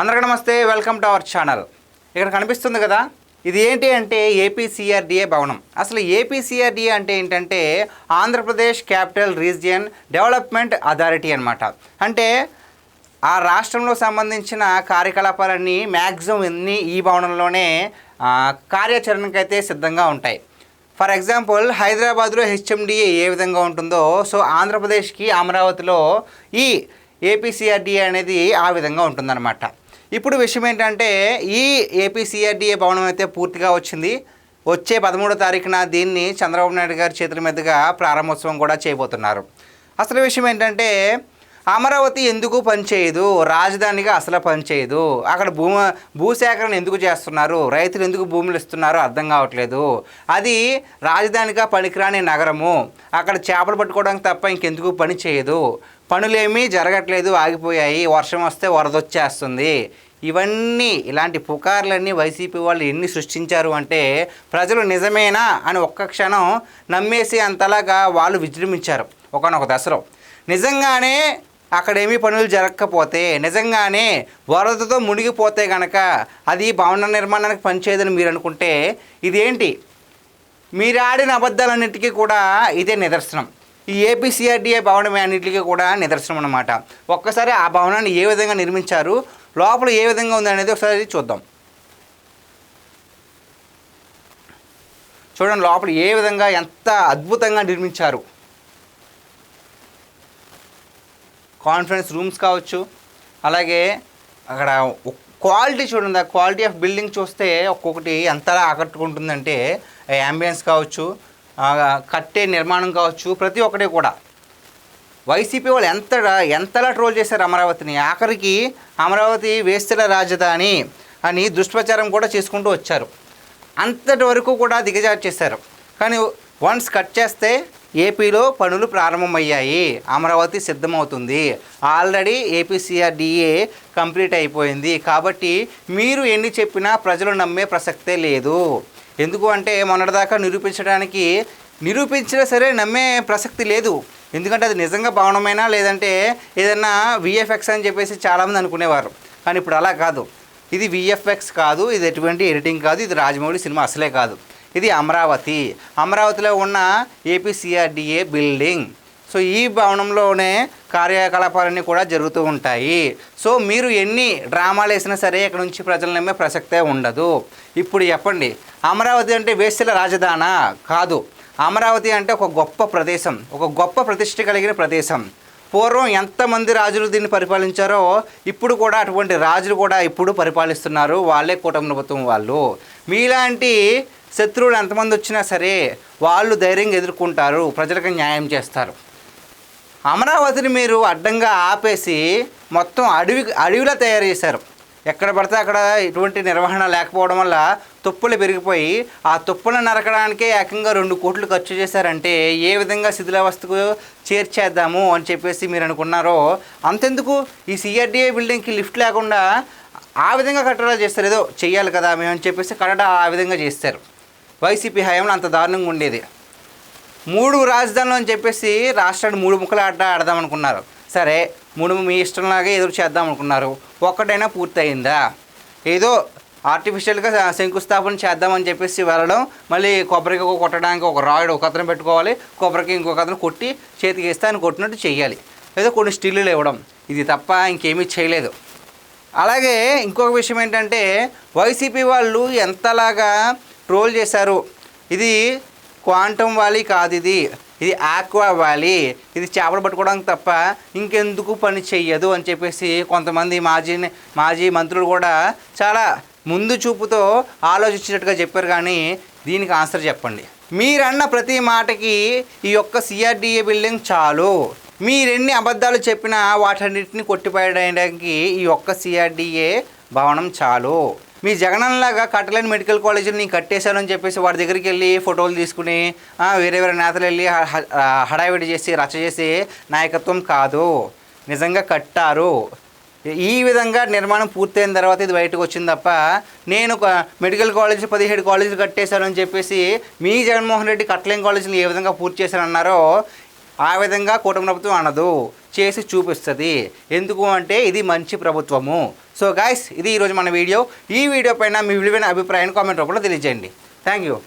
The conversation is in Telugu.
అందరికీ నమస్తే, వెల్కమ్ టు అవర్ ఛానల్. ఇక్కడ కనిపిస్తుంది కదా, ఇది ఏంటి అంటే ఏపీసీఆర్డీఏ భవనం. అసలు ఏపీసీఆర్డీఏ అంటే ఏంటంటే Andhra Pradesh capital region development authority అనమాట. అంటే ఆ రాష్ట్రంలో సంబంధించిన కార్యకలాపాలన్నీ మ్యాక్సిమం ఈ భవనంలోనే కార్యాచరణకైతే సిద్ధంగా ఉంటాయి. ఫర్ ఎగ్జాంపుల్ హైదరాబాద్లో హెచ్ఎండిఏ ఏ విధంగా ఉంటుందో, సో ఆంధ్రప్రదేశ్కి అమరావతిలో ఈ ఏపీసీఆర్డీఏ అనేది ఆ విధంగా ఉంటుందన్నమాట. ఇప్పుడు విషయం ఏంటంటే ఈ ఏపీసీఆర్డీఏ భవనం అయితే పూర్తిగా వచ్చింది. వచ్చే 13వ తారీఖున దీన్ని చంద్రబాబు నాయుడు గారి చేతుల మీదుగా ప్రారంభోత్సవం కూడా చేయబోతున్నారు. అసలు విషయం ఏంటంటే అమరావతి ఎందుకు పనిచేయదు, రాజధానిగా అసలు పనిచేయదు, అక్కడ భూసేకరణ ఎందుకు చేస్తున్నారు, రైతులు ఎందుకు భూములు ఇస్తున్నారో అర్థం కావట్లేదు, అది రాజధానిగా పనికిరాని నగరము, అక్కడ చేపలు పట్టుకోవడానికి తప్ప ఇంకెందుకు పని చేయదు, పనులేమీ జరగట్లేదు, ఆగిపోయాయి, వర్షం వస్తే వరదొచ్చేస్తుంది. ఇలాంటి పుకార్లన్నీ వైసీపీ వాళ్ళు ఎన్ని సృష్టించారు అంటే ప్రజలు నిజమేనా అని ఒక్క క్షణం నమ్మేసి అంతలాగా వాళ్ళు విజృంభించారు. ఒకానొక దశలో నిజంగానే అక్కడేమీ పనులు జరగకపోతే, నిజంగానే వరదతో మునిగిపోతే కనుక అది భవన నిర్మాణానికి పనిచేయదని మీరు అనుకుంటే ఇదేంటి, మీరు ఆడిన అబద్ధాలన్నింటికీ కూడా ఇదే నిదర్శనం. ఈ ఏపీసీఆర్డీఏ భవనం అన్నింటికీ కూడా నిదర్శనం అన్నమాట. ఒక్కసారి ఆ భవనాన్ని ఏ విధంగా నిర్మించారు, లోపల ఏ విధంగా ఉంది అనేది ఒకసారి చూద్దాం. చూడండి లోపల ఏ విధంగా ఎంత అద్భుతంగా నిర్మించారు. కాన్ఫరెన్స్ రూమ్స్ కావచ్చు, అలాగే అక్కడ క్వాలిటీ చూడండి, ఆ క్వాలిటీ ఆఫ్ బిల్డింగ్ చూస్తే ఒక్కొక్కటి ఎంతలా ఆకట్టుకుంటుందంటే యాంబియన్స్ కావచ్చు, కట్టే నిర్మాణం కావచ్చు, ప్రతి ఒక్కటి కూడా. వైసీపీ వాళ్ళు ఎంతలా ట్రోల్ చేశారు అమరావతిని. ఆఖరికి అమరావతి వేస్తుల రాజధాని అని దుష్ప్రచారం కూడా చేసుకుంటూ వచ్చారు. అంతటి వరకు కూడా దిగజార్చేశారు. కానీ వన్స్ కట్ చేస్తే ఏపీలో పనులు ప్రారంభమయ్యాయి, అమరావతి సిద్ధమవుతుంది, ఆల్రెడీ ఏపీసీఆర్డీఏ కంప్లీట్ అయిపోయింది. కాబట్టి మీరు ఎన్ని చెప్పినా ప్రజలు నమ్మే ప్రసక్తే లేదు. ఎందుకు అంటే మొన్నటిదాకా నిరూపించినా సరే నమ్మే ప్రసక్తి లేదు. ఎందుకంటే అది నిజంగా భవనమైనా లేదంటే ఏదన్నా విఎఫ్ఎక్స్ అని చెప్పేసి చాలామంది అనుకునేవారు. కానీ ఇప్పుడు అలా కాదు. ఇది విఎఫ్ఎక్స్ కాదు, ఇది ఎటువంటి ఎడిటింగ్ కాదు, ఇది రాజమౌళి సినిమా అసలే కాదు. ఇది అమరావతిలో ఉన్న ఏపీసీఆర్డీఏ బిల్డింగ్. సో ఈ భవనంలోనే కార్యకలాపాలన్నీ కూడా జరుగుతూ ఉంటాయి. సో మీరు ఎన్ని డ్రామాలు వేసినా సరే ఇక్కడ నుంచి ప్రజలు నమ్మే ప్రసక్తే ఉండదు. ఇప్పుడు చెప్పండి, అమరావతి అంటే వేశ్యల రాజధానా? కాదు. అమరావతి అంటే ఒక గొప్ప ప్రదేశం, ఒక గొప్ప ప్రతిష్ట కలిగిన ప్రదేశం. పూర్వం ఎంతమంది రాజులు దీన్ని పరిపాలించారో ఇప్పుడు కూడా అటువంటి రాజులు కూడా ఇప్పుడు పరిపాలిస్తున్నారు. వాళ్ళే కూటమి ప్రభుత్వం వాళ్ళు. మీలాంటి శత్రువులు ఎంతమంది వచ్చినా సరే వాళ్ళు ధైర్యంగా ఎదుర్కొంటారు, ప్రజలకు న్యాయం చేస్తారు. అమరావతిని మీరు అడ్డంగా ఆపేసి మొత్తం అడవిలా తయారు చేశారు. ఎక్కడ పడితే అక్కడ ఎటువంటి నిర్వహణ లేకపోవడం వల్ల తుప్పలు పెరిగిపోయి ఆ తుప్పలను నరకడానికే ఏకంగా 2 కోట్లు ఖర్చు చేశారంటే ఏ విధంగా శిథిలావస్థకు చేర్చేద్దాము అని చెప్పేసి మీరు అనుకున్నారో అంతెందుకు, ఈ సిఆర్డీఏ బిల్డింగ్కి లిఫ్ట్ లేకుండా ఆ విధంగా కట్టడా చేస్తారు. ఏదో చెయ్యాలి కదా మేమని చెప్పేసి కట్టడా ఆ విధంగా చేస్తారు. వైసీపీ హయాంలో అంత దారుణంగా ఉండేది. 3 రాజధానులు అని చెప్పేసి రాష్ట్రాన్ని 3 ముక్కలు ఆడదామనుకున్నారు. సరే 3 మీ ఇష్టంలాగే ఎదురు చేద్దాం అనుకున్నారు. ఒక్కటైనా పూర్తయిందా? ఏదో ఆర్టిఫిషియల్గా శంకుస్థాపన చేద్దామని చెప్పేసి వెళ్ళడం, మళ్ళీ కొబ్బరికి కొట్టడానికి ఒక రాయుడు ఒక అతను పెట్టుకోవాలి, కొబ్బరికి ఇంకొక అతను కొట్టి చేతికి వేస్తే ఆయన కొట్టినట్టు చేయాలి, ఏదో కొన్ని స్టిల్లులు ఇవ్వడం, ఇది తప్ప ఇంకేమీ చేయలేదు. అలాగే ఇంకొక విషయం ఏంటంటే వైసీపీ వాళ్ళు ఎంతలాగా ట్రోల్ చేశారు. ఇది క్వాంటమ్ వ్యాలీ కాదు, ఇది ఆక్వా వ్యాలీ, ఇది చేపలు పట్టుకోవడానికి తప్ప ఇంకెందుకు పని చెయ్యదు అని చెప్పేసి కొంతమంది మాజీ మంత్రులు కూడా చాలా ముందు చూపుతో ఆలోచించినట్టుగా చెప్పారు. కానీ దీనికి ఆన్సర్ చెప్పండి. మీరన్న ప్రతి మాటకి ఈ యొక్క సిఆర్డీఏ బిల్డింగ్ చాలు. మీరెన్ని అబద్ధాలు చెప్పినా వాటన్నిటిని కొట్టిపడడానికి ఈ ఒక్క సిఆర్డీఏ భవనం చాలు. మీ జగనన్నలాగా కట్టలేని మెడికల్ కాలేజీని నేను కట్టేశానని చెప్పేసి వాడి దగ్గరికి వెళ్ళి ఫోటోలు తీసుకుని వేరే నేతలు వెళ్ళి హడావిడి చేసి రచ్చ చేసి నాయకత్వం కాదు. నిజంగా కట్టారు. ఈ విధంగా నిర్మాణం పూర్తయిన తర్వాత ఇది బయటకు వచ్చింది తప్ప నేను మెడికల్ కాలేజ్ 17 కాలేజీలు కట్టేశానని చెప్పేసి మీ జగన్మోహన్ రెడ్డి కట్టలేని కాలేజీలు ఏ విధంగా పూర్తి చేశారన్నారో ఆ విధంగా కూటమి ప్రభుత్వం అనదు, చేసి చూపిస్తుంది. ఎందుకు అంటే ఇది మంచి ప్రభుత్వము. సో గాయ్స్, ఇది ఈరోజు మన వీడియో. ఈ వీడియో పైన మీ విలువైన అభిప్రాయాన్ని కామెంట్ రూపంలో తెలియజేయండి. Thank you.